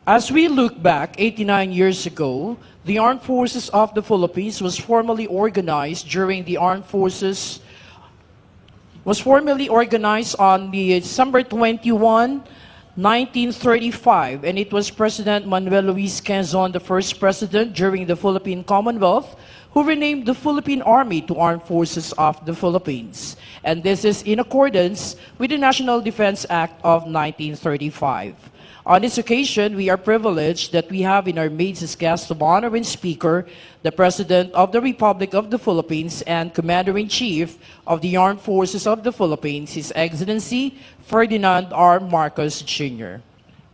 As we look back 89 years ago, the Armed Forces of the Philippines was formally organized on the December 21, 1935, and it was President Manuel Luis Quezon, the first president during the Philippine Commonwealth, who renamed the Philippine Army to Armed Forces of the Philippines. And this is in accordance with the National Defense Act of 1935. On this occasion, we are privileged that we have in our midst as guest of honor and speaker, the President of the Republic of the Philippines and Commander-in-Chief of the Armed Forces of the Philippines, His Excellency Ferdinand R. Marcos Jr.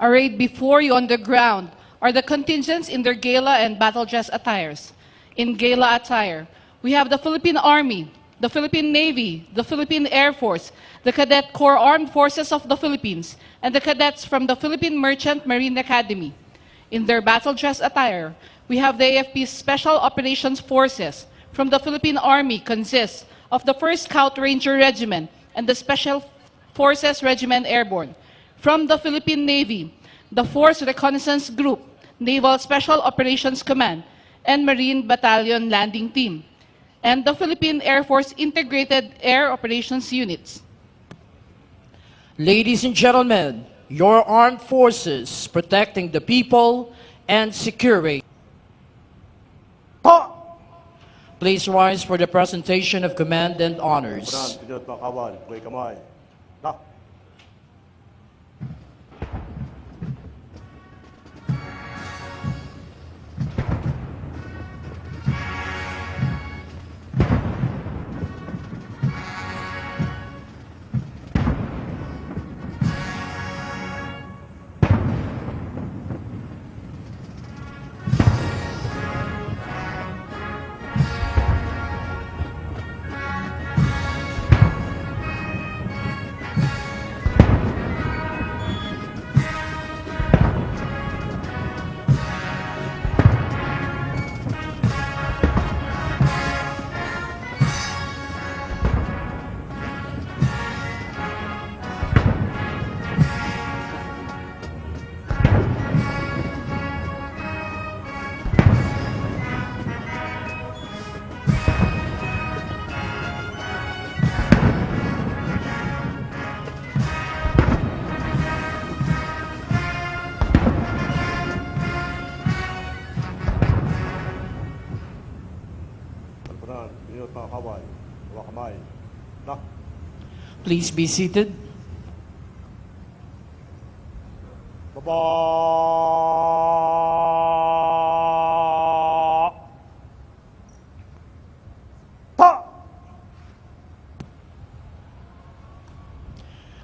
Arrayed before you on the ground are the contingents in their gala and battle dress attires. In gala attire, we have the Philippine Army, the Philippine Navy, the Philippine Air Force, the Cadet Corps Armed Forces of the Philippines, and the cadets from the Philippine Merchant Marine Academy. In their battle dress attire, we have the AFP's Special Operations Forces from the Philippine Army consists of the 1st Scout Ranger Regiment and the Special Forces Regiment Airborne. From the Philippine Navy, the 4th Reconnaissance Group, Naval Special Operations Command, and Marine Battalion Landing Team, and the Philippine Air Force Integrated Air Operations Units. Ladies and gentlemen, your armed forces protecting the people and securing. Please rise for the presentation of command and honors. Please be seated.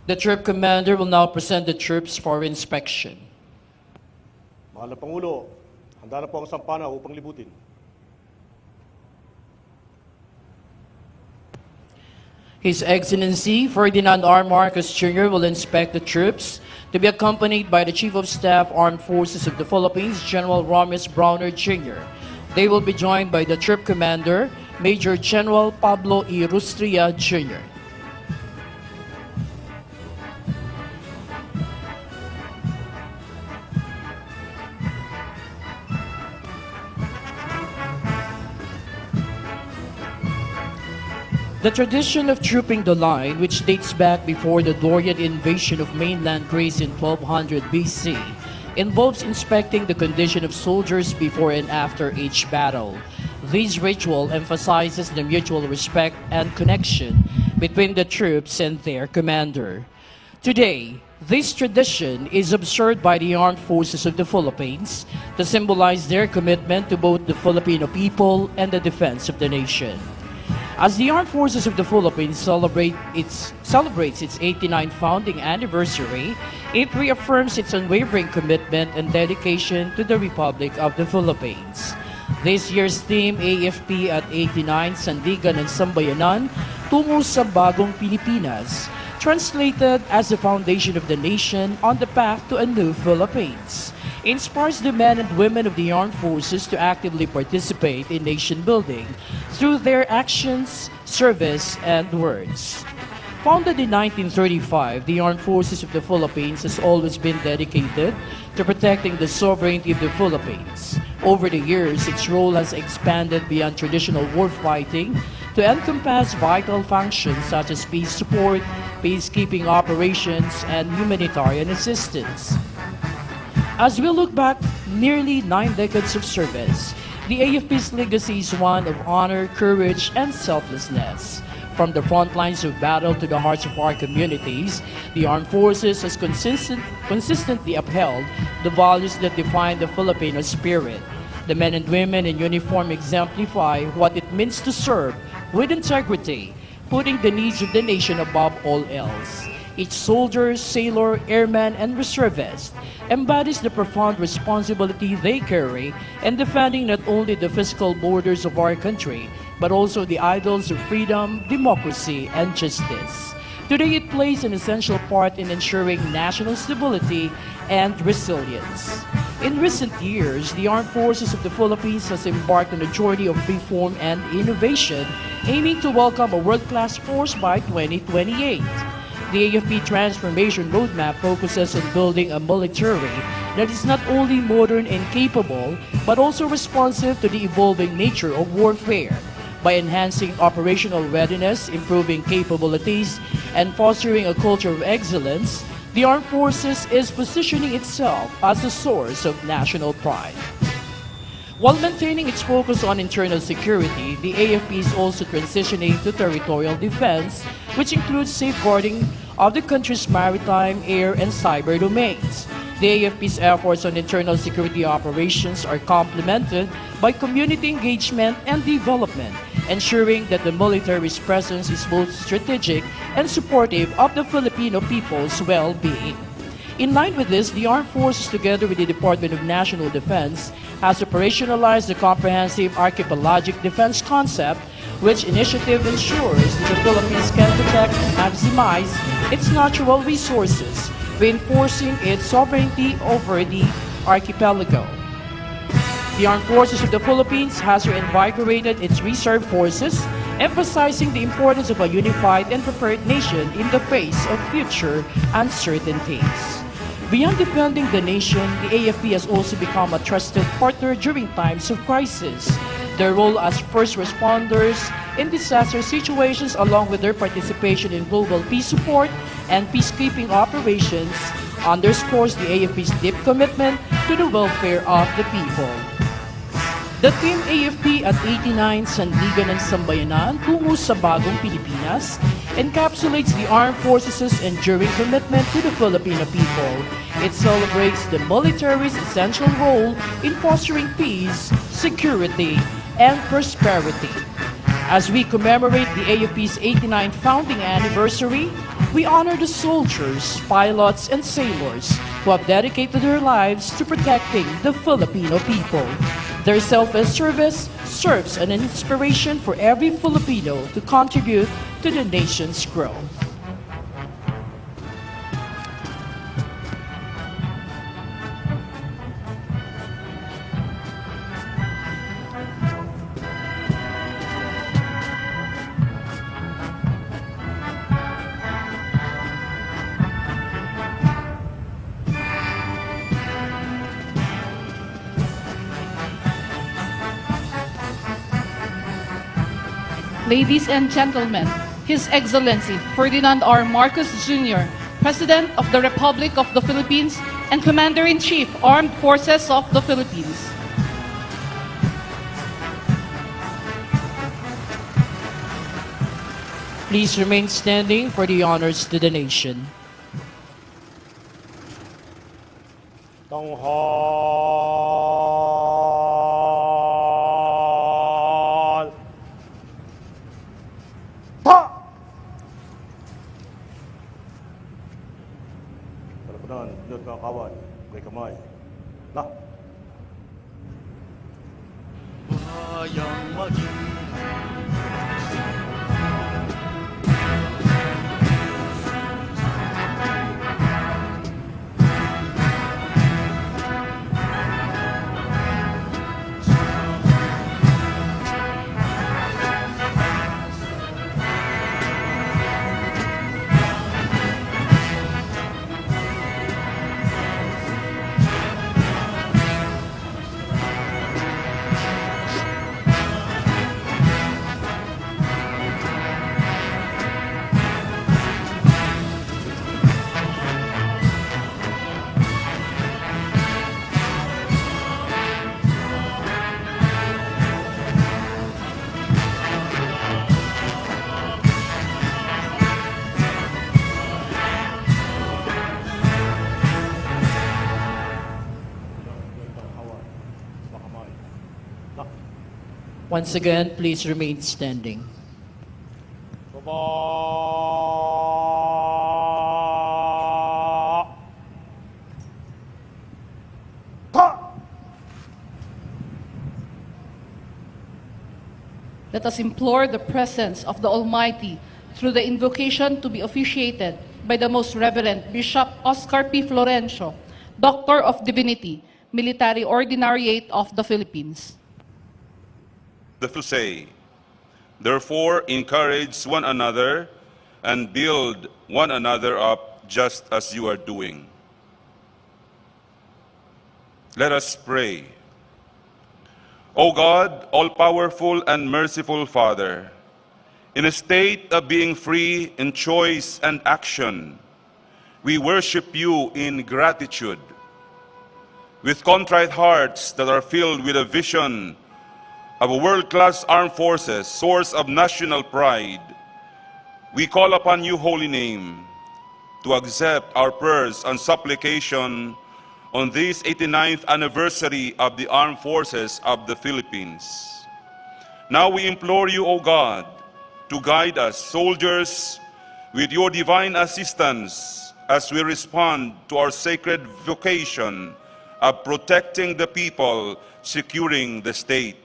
The troop commander will now present the troops for inspection. Mahal na Pangulo, handa na po ang sampana upang libutin. His Excellency Ferdinand R. Marcos Jr. will inspect the troops to be accompanied by the Chief of Staff, Armed Forces of the Philippines, General Romes Browner Jr. They will be joined by the Troop Commander, Major General Pablo E. Rustria Jr. The tradition of trooping the line, which dates back before the Dorian invasion of mainland Greece in 1200 BC, involves inspecting the condition of soldiers before and after each battle. This ritual emphasizes the mutual respect and connection between the troops and their commander. Today, this tradition is observed by the Armed Forces of the Philippines to symbolize their commitment to both the Filipino people and the defense of the nation. As the Armed Forces of the Philippines celebrates its 89th founding anniversary, it reaffirms its unwavering commitment and dedication to the Republic of the Philippines. This year's theme, AFP at 89, Sandigan and Sambayanan, Tungo sa Bagong Pilipinas, translated as the foundation of the nation on the path to a new Philippines, inspires the men and women of the armed forces to actively participate in nation building through their actions, service, and words. Founded in 1935, the Armed Forces of the Philippines has always been dedicated to protecting the sovereignty of the Philippines. Over the years, its role has expanded beyond traditional warfighting to encompass vital functions such as peace support, peacekeeping operations, and humanitarian assistance. As we look back nearly 9 decades of service, the AFP's legacy is one of honor, courage, and selflessness. From the front lines of battle to the hearts of our communities, the Armed Forces has consistently upheld the values that define the Filipino spirit. The men and women in uniform exemplify what it means to serve with integrity, putting the needs of the nation above all else. Each soldier, sailor, airman, and reservist embodies the profound responsibility they carry in defending not only the physical borders of our country, but also the ideals of freedom, democracy, and justice. Today, it plays an essential part in ensuring national stability and resilience. In recent years, the Armed Forces of the Philippines has embarked on a journey of reform and innovation, aiming to welcome a world-class force by 2028. The AFP Transformation Roadmap focuses on building a military that is not only modern and capable, but also responsive to the evolving nature of warfare. By enhancing operational readiness, improving capabilities, and fostering a culture of excellence, the Armed Forces is positioning itself as a source of national pride. While maintaining its focus on internal security, the AFP is also transitioning to territorial defense, which includes safeguarding of the country's maritime, air, and cyber domains. The AFP's efforts on internal security operations are complemented by community engagement and development, ensuring that the military's presence is both strategic and supportive of the Filipino people's well-being. In line with this, the Armed Forces, together with the Department of National Defense, has operationalized the comprehensive archipelagic defense concept, which initiative ensures that the Philippines can protect and maximize its natural resources, reinforcing its sovereignty over the archipelago. The Armed Forces of the Philippines has reinvigorated its reserve forces, emphasizing the importance of a unified and prepared nation in the face of future uncertainties. Beyond defending the nation, the AFP has also become a trusted partner during times of crisis. Their role as first responders in disaster situations, along with their participation in global peace support and peacekeeping operations, underscores the AFP's deep commitment to the welfare of the people. The Team AFP at 89 Sandigan ng Sambayanan tungo sa bagong Pilipinas encapsulates the Armed Forces' enduring commitment to the Filipino people. It celebrates the military's essential role in fostering peace, security, and prosperity. As we commemorate the AFP's 89th founding anniversary, we honor the soldiers, pilots, and sailors who have dedicated their lives to protecting the Filipino people. Their selfless service serves as an inspiration for every Filipino to contribute to the nation's growth. Ladies and gentlemen, His Excellency Ferdinand R. Marcos Jr., President of the Republic of the Philippines and Commander-in-Chief, Armed Forces of the Philippines. Please remain standing for the honors to the nation. Tanghal! Pa! Kalapanan, yun mga kawan, may kamay. Na! Bayang maging Once again, please remain standing. Baba! Ta! Let us implore the presence of the Almighty through the invocation to be officiated by the Most Reverend Bishop Oscar P. Florencio, Doctor of Divinity, Military Ordinariate of the Philippines. To say, therefore encourage one another and build one another up just as you are doing. Let us pray. O God, all-powerful and merciful Father, in a state of being free in choice and action, we worship you in gratitude. With contrite hearts that are filled with a vision of a world-class armed forces, source of national pride, we call upon you, holy name, to accept our prayers and supplication on this 89th anniversary of the Armed Forces of the Philippines. Now we implore you, O God, to guide us, soldiers, with your divine assistance as we respond to our sacred vocation of protecting the people, securing the state.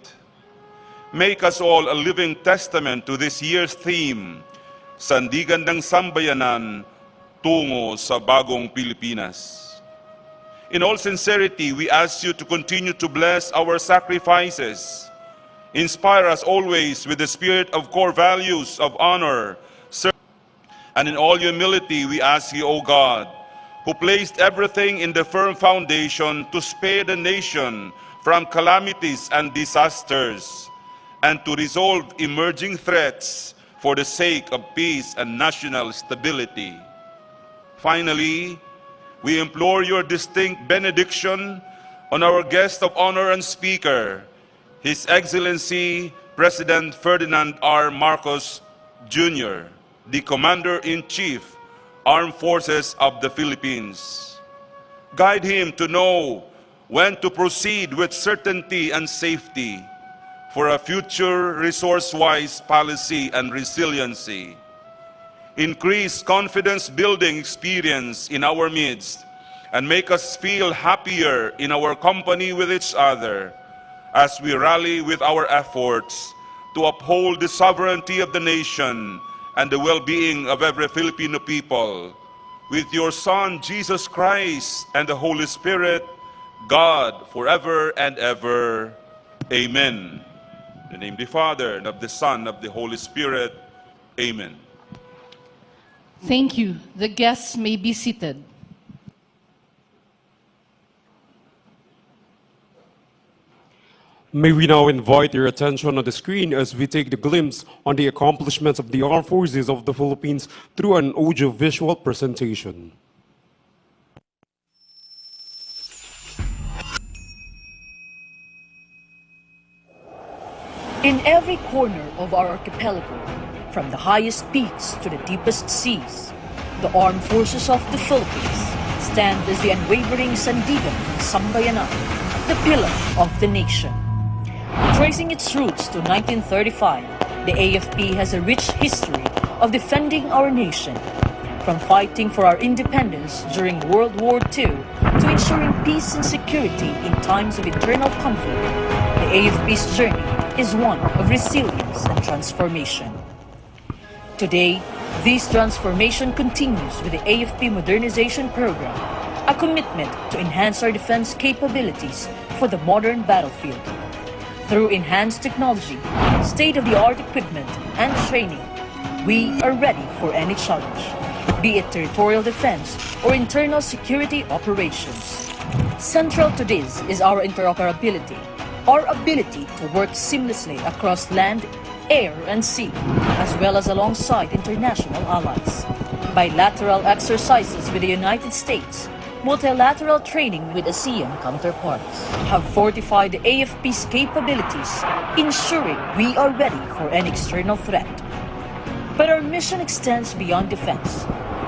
Make us all a living testament to this year's theme, Sandigan ng Sambayanan, tungo sa bagong Pilipinas. In all sincerity, we ask you to continue to bless our sacrifices. Inspire us always with the spirit of core values of honor, service, and in all humility, we ask you, O God, who placed everything in the firm foundation to spare the nation from calamities and disasters, and to resolve emerging threats for the sake of peace and national stability. Finally, we implore your distinct benediction on our guest of honor and speaker, His Excellency President Ferdinand R. Marcos Jr., the Commander-in-Chief, Armed Forces of the Philippines. Guide him to know when to proceed with certainty and safety for a future resource-wise policy and resiliency. Increase confidence-building experience in our midst and make us feel happier in our company with each other as we rally with our efforts to uphold the sovereignty of the nation and the well-being of every Filipino people. With your Son, Jesus Christ, and the Holy Spirit, God, forever and ever. Amen. In the name of the Father, and of the Son, and of the Holy Spirit. Amen. Thank you. The guests may be seated. May we now invite your attention on the screen as we take the glimpse on the accomplishments of the Armed Forces of the Philippines through an audio-visual presentation. In every corner of our archipelago, from the highest peaks to the deepest seas, the Armed Forces of the Philippines stand as the unwavering Sandigan ng Sambayanan, the pillar of the nation. Tracing its roots to 1935, the AFP has a rich history of defending our nation, from fighting for our independence during World War II to ensuring peace and security in times of internal conflict. The AFP's journey is one of resilience and transformation. Today, this transformation continues with the AFP Modernization Program, a commitment to enhance our defense capabilities for the modern battlefield. Through enhanced technology, state-of-the-art equipment, and training, we are ready for any challenge, be it territorial defense or internal security operations. Central to this is our interoperability, our ability to work seamlessly across land, air, and sea, as well as alongside international allies. Bilateral exercises with the United States, multilateral training with ASEAN counterparts have fortified the AFP's capabilities, ensuring we are ready for any external threat. But our mission extends beyond defense.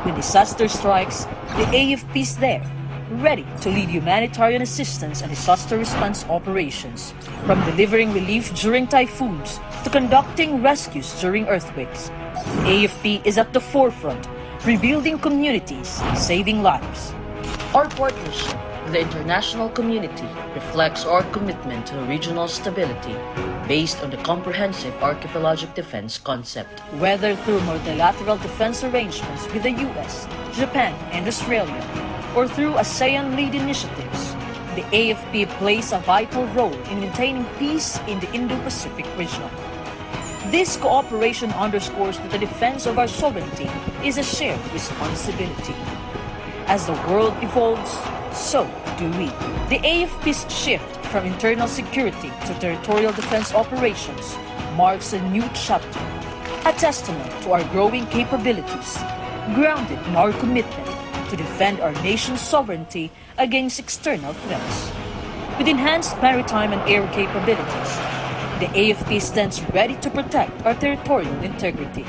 When disaster strikes, the AFP is there, ready to lead humanitarian assistance and disaster response operations, from delivering relief during typhoons to conducting rescues during earthquakes. AFP is at the forefront, rebuilding communities, saving lives. Our partnership with the international community reflects our commitment to regional stability based on the comprehensive archipelagic defense concept. Whether through multilateral defense arrangements with the US, Japan, and Australia, or through ASEAN-led initiatives, the AFP plays a vital role in maintaining peace in the Indo-Pacific region. This cooperation underscores that the defense of our sovereignty is a shared responsibility. As the world evolves, so do we. The AFP's shift from internal security to territorial defense operations marks a new chapter, a testament to our growing capabilities, grounded in our commitment to defend our nation's sovereignty against external threats. With enhanced maritime and air capabilities, the AFP stands ready to protect our territorial integrity.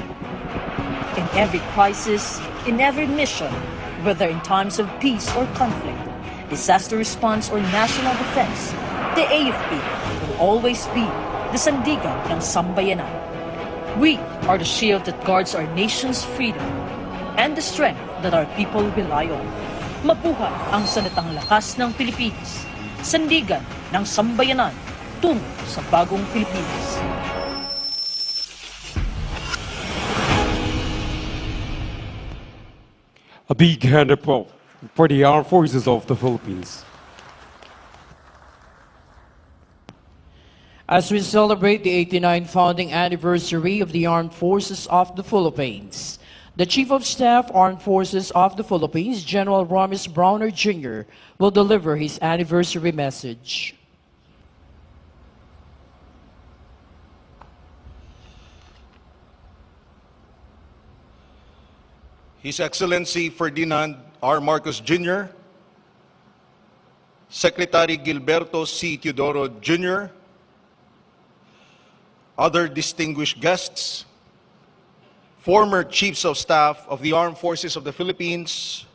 In every crisis, in every mission, whether in times of peace or conflict, disaster response or national defense, the AFP will always be the sandigan ng sambayanan. We are the shield that guards our nation's freedom and the strength that our people rely on. Mabuhay ang sanatang lakas ng Pilipinas, sandigan ng sambayanan, tungo sa bagong Pilipinas. A big hand of applause for the Armed Forces of the Philippines. As we celebrate the 89th founding anniversary of the Armed Forces of the Philippines, the Chief of Staff, Armed Forces of the Philippines, General Ramis Browner Jr., will deliver his anniversary message. His Excellency Ferdinand R. Marcos Jr., Secretary Gilberto C. Teodoro Jr., other distinguished guests, former Chiefs of Staff of the Armed Forces of the Philippines,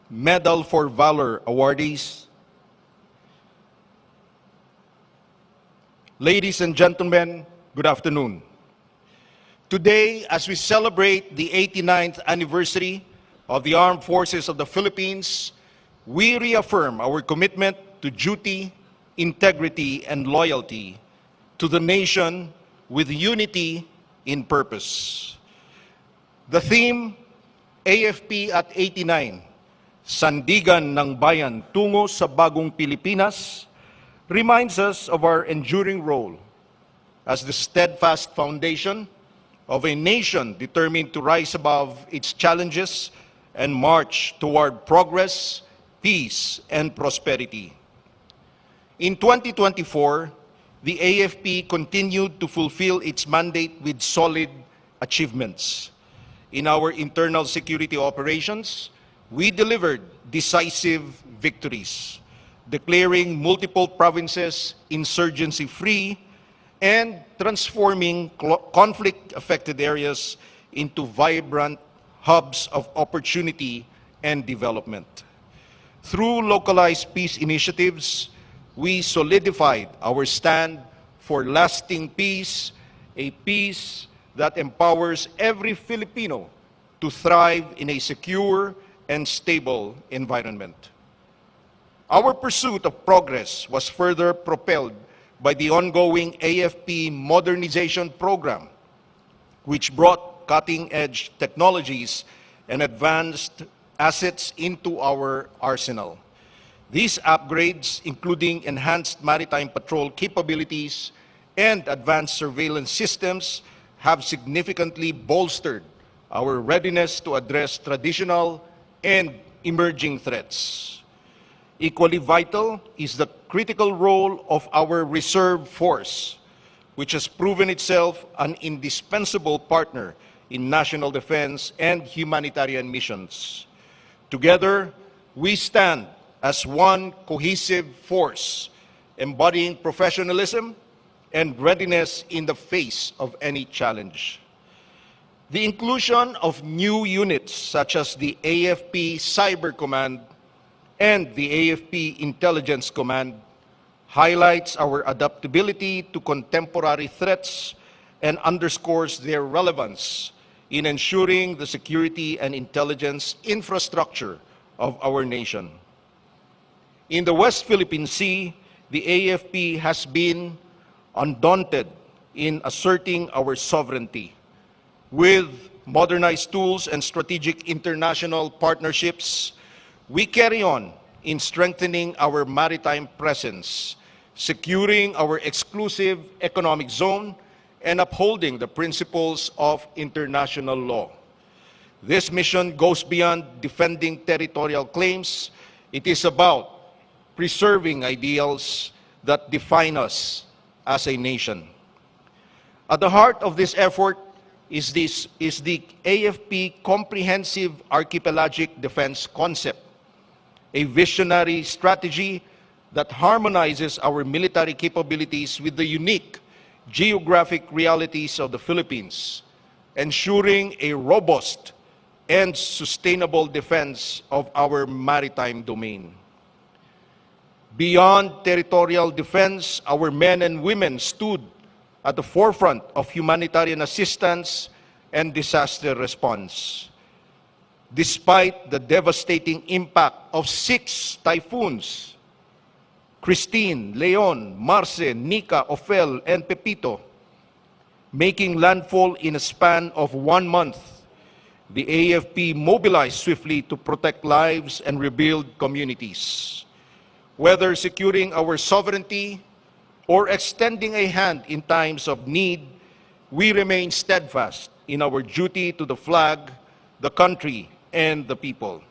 Medal for Valor awardees, ladies and gentlemen, good afternoon. Today, as we celebrate the 89th anniversary of the Armed Forces of the Philippines, we reaffirm our commitment to duty, integrity, and loyalty to the nation with unity in purpose. The theme, AFP at 89, Sandigan ng Bayan tungo sa bagong Pilipinas, reminds us of our enduring role as the steadfast foundation of a nation determined to rise above its challenges and march toward progress, peace, and prosperity. In 2024, the AFP continued to fulfill its mandate with solid achievements. In our internal security operations, we delivered decisive victories, declaring multiple provinces insurgency-free and transforming conflict-affected areas into vibrant hubs of opportunity and development. Through localized peace initiatives, we solidified our stand for lasting peace, a peace that empowers every Filipino to thrive in a secure and stable environment. Our pursuit of progress was further propelled by the ongoing AFP modernization program, which brought cutting-edge technologies and advanced assets into our arsenal. These upgrades, including enhanced maritime patrol capabilities and advanced surveillance systems, have significantly bolstered our readiness to address traditional and emerging threats. Equally vital is the critical role of our reserve force, which has proven itself an indispensable partner in national defense and humanitarian missions. Together, we stand as one cohesive force, embodying professionalism and readiness in the face of any challenge. The inclusion of new units such as the AFP Cyber Command and the AFP Intelligence Command highlights our adaptability to contemporary threats and underscores their relevance in ensuring the security and intelligence infrastructure of our nation. In the West Philippine Sea, the AFP has been undaunted in asserting our sovereignty. With modernized tools and strategic international partnerships, we carry on in strengthening our maritime presence, securing our exclusive economic zone, and upholding the principles of international law. This mission goes beyond defending territorial claims. It is about preserving ideals that define us as a nation. At the heart of this effort is the AFP Comprehensive Archipelagic Defense Concept, a visionary strategy that harmonizes our military capabilities with the unique geographic realities of the Philippines, ensuring a robust and sustainable defense of our maritime domain. Beyond territorial defense, our men and women stood at the forefront of humanitarian assistance and disaster response. Despite the devastating impact of 6 typhoons, Christine, Leon, Marce, Nika, Ophel, and Pepito, making landfall in a span of 1 month, the AFP mobilized swiftly to protect lives and rebuild communities. Whether securing our sovereignty or extending a hand in times of need, we remain steadfast in our duty to the flag, the country, and the people.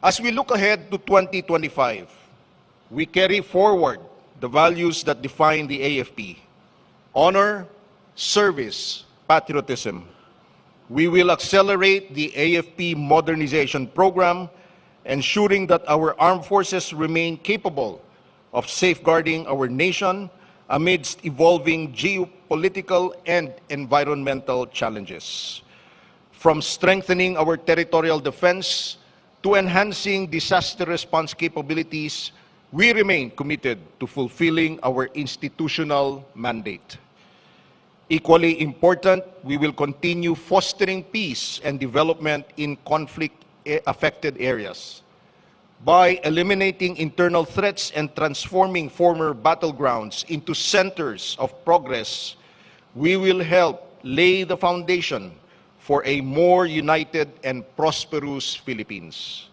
As we look ahead to 2025, we carry forward the values that define the AFP: honor, service, patriotism. We will accelerate the AFP modernization program, ensuring that our armed forces remain capable of safeguarding our nation amidst evolving geopolitical and environmental challenges. From strengthening our territorial defense to enhancing disaster response capabilities, we remain committed to fulfilling our institutional mandate. Equally important, we will continue fostering peace and development in conflict-affected areas. By eliminating internal threats and transforming former battlegrounds into centers of progress, we will help lay the foundation for a more united and prosperous Philippines.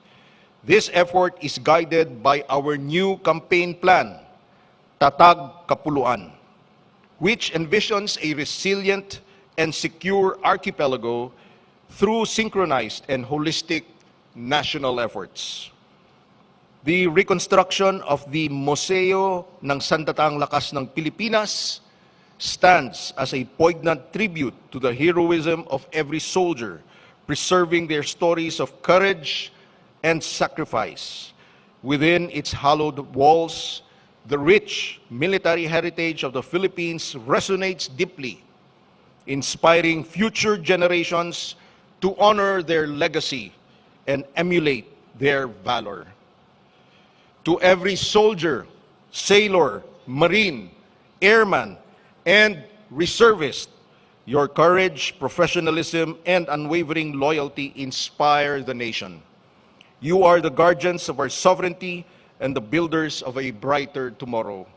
This effort is guided by our new campaign plan, Tatag Kapuluan, which envisions a resilient and secure archipelago through synchronized and holistic national efforts. The reconstruction of the Museo ng Sandatang Lakas ng Pilipinas stands as a poignant tribute to the heroism of every soldier, preserving their stories of courage and sacrifice. Within its hallowed walls, the rich military heritage of the Philippines resonates deeply, inspiring future generations to honor their legacy and emulate their valor. To every soldier, sailor, marine, airman, and reservist, your courage, professionalism, and unwavering loyalty inspire the nation. You are the guardians of our sovereignty and the builders of a brighter tomorrow.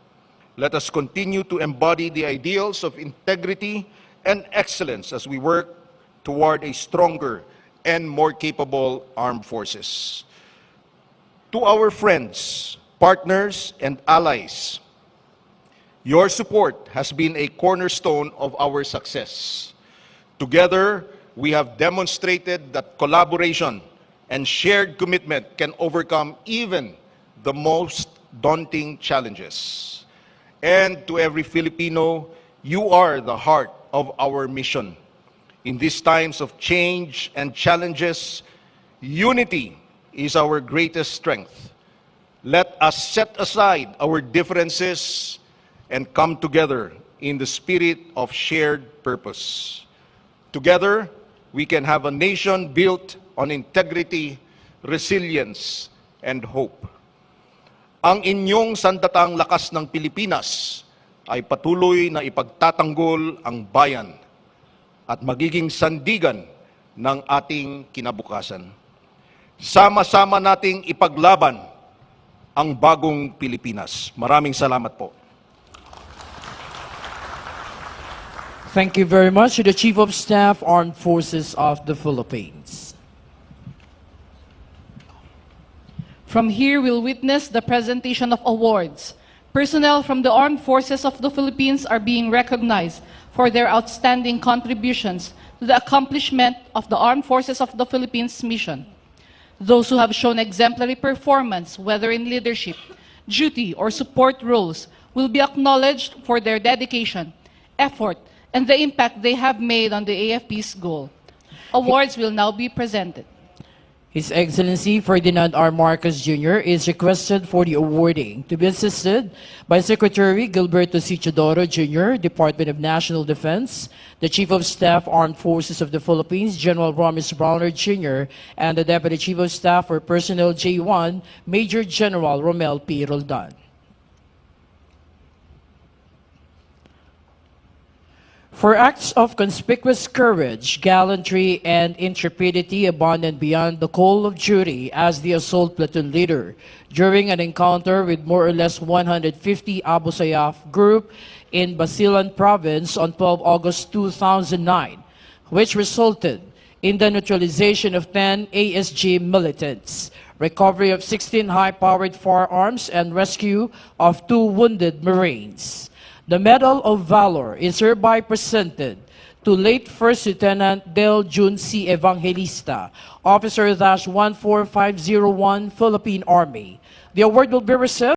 Let us continue to embody the ideals of integrity and excellence as we work toward a stronger and more capable armed forces. To our friends, partners, and allies, your support has been a cornerstone of our success. Together, we have demonstrated that collaboration and shared commitment can overcome even the most daunting challenges. And to every Filipino, you are the heart of our mission. In these times of change and challenges, unity is our greatest strength. Let us set aside our differences and come together in the spirit of shared purpose. Together, we can have a nation built on integrity, resilience, and hope. Ang inyong sandatang lakas ng Pilipinas ay patuloy na ipagtatanggol ang bayan at magiging sandigan ng ating kinabukasan. Sama-sama nating ipaglaban ang bagong Pilipinas. Maraming salamat po. Thank you very much to the Chief of Staff, Armed Forces of the Philippines. From here, we'll witness the presentation of awards. Personnel from the Armed Forces of the Philippines are being recognized for their outstanding contributions to the accomplishment of the Armed Forces of the Philippines mission. Those who have shown exemplary performance, whether in leadership, duty, or support roles, will be acknowledged for their dedication, effort, and the impact they have made on the AFP's goal. Awards will now be presented. His Excellency Ferdinand R. Marcos Jr. is requested for the awarding to be assisted by Secretary Gilberto C. Chodoro Jr., Department of National Defense, the Chief of Staff, Armed Forces of the Philippines, General Romis Browner Jr., and the Deputy Chief of Staff for Personnel J1, Major General Romel P. Roldan. For acts of conspicuous courage, gallantry, and intrepidity abundant beyond the call of duty as the assault platoon leader during an encounter with more or less 150 Abu Sayyaf group in Basilan province on 12 August 2009, which resulted in the neutralization of 10 ASG militants, recovery of 16 high-powered firearms, and rescue of 2 wounded Marines. The Medal of Valor is hereby presented to late First Lieutenant Del Jun C. Evangelista, Officer-14501, Philippine Army. The award will be received